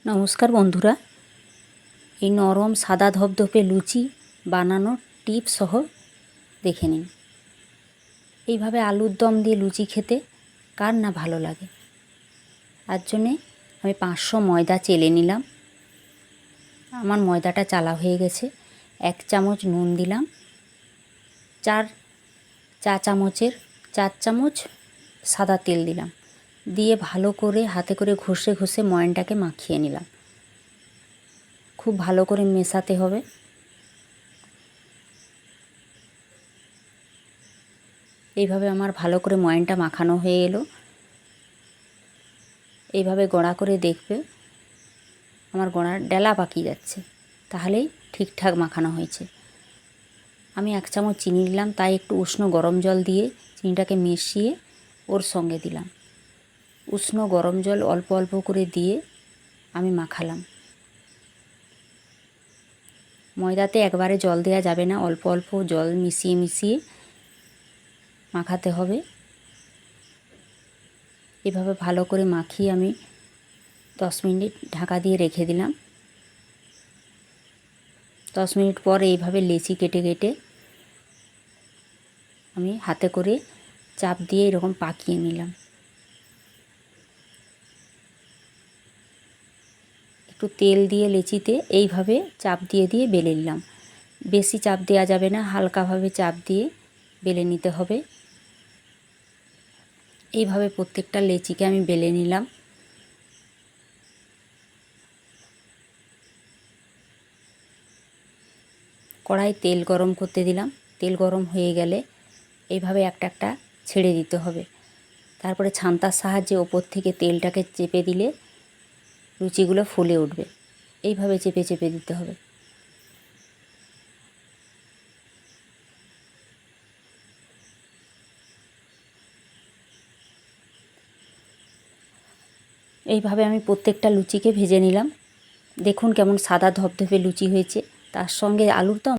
নমস্কার বন্ধুরা, এই নরম সাদা ধপধপে লুচি বানানোর টিপস সহ দেখে নিন। এইভাবে আলুর দম দিয়ে লুচি খেতে কার না ভালো লাগে। তার জন্যে আমি 500 ময়দা চেলে নিলাম। আমার ময়দাটা চালা হয়ে গেছে। 1 চামচ নুন দিলাম, 4 চামচ সাদা তেল দিলাম, দিয়ে ভালো করে হাতে করে ঘষে ঘষে ময়ানটাকে মাখিয়ে নিলাম। খুব ভালো করে মেশাতে হবে। এইভাবে আমার ভালো করে ময়ানটা মাখানো হয়ে এলো। এইভাবে গড়া করে দেখবে আমার গড়ার ডেলা পাকিয়ে যাচ্ছে, তাহলেই ঠিকঠাক মাখানো হয়েছে। আমি 1 চামচ চিনি দিলাম, তাই একটু উষ্ণ গরম জল দিয়ে চিনিটাকে মিশিয়ে ওর সঙ্গে দিলাম। উষ্ণ গরম জল অল্প অল্প করে দিয়ে আমি মাখালাম। ময়দাতে একবারে জল দেওয়া যাবে না, অল্প অল্প জল মিশিয়ে মিশিয়ে মাখাতে হবে। এভাবে ভালো করে মাখিয়ে আমি 10 মিনিট ঢাকা দিয়ে রেখে দিলাম। 10 মিনিট পর এইভাবে লেচি কেটে কেটে আমি হাতে করে চাপ দিয়ে এরকম পাকিয়ে নিলাম। একটু তেল দিয়ে লেচিতে এইভাবে চাপ দিয়ে দিয়ে বেলে নিলাম। বেশি চাপ দেওয়া যাবে না, হালকাভাবে চাপ দিয়ে বেলে নিতে হবে। এইভাবে প্রত্যেকটা লেচিকে আমি বেলে নিলাম। কড়াই তেল গরম করতে দিলাম। তেল গরম হয়ে গেলে এইভাবে একটা একটা ছেড়ে দিতে হবে। তারপরে ছান্তার সাহায্যে ওপর থেকে তেলটাকে চেপে দিলে লুচিগুলো ফুলে উঠবে। এইভাবে চেপে চেপে দিতে হবে। এইভাবে আমি প্রত্যেকটা লুচিকে ভেজে নিলাম। দেখুন কেমন সাদা ধপধপে লুচি হয়েছে। তার সঙ্গে আলুর দম